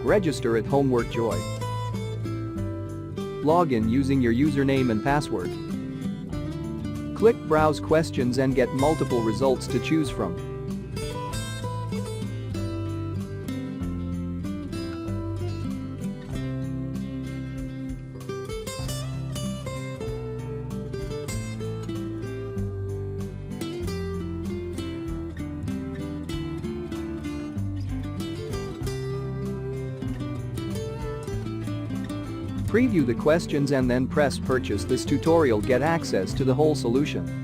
Register at Homework Joy. Log in using your username and password. Click Browse Questions and get multiple results to choose from. Preview the questions and then press Purchase. This tutorial get access to the whole solution.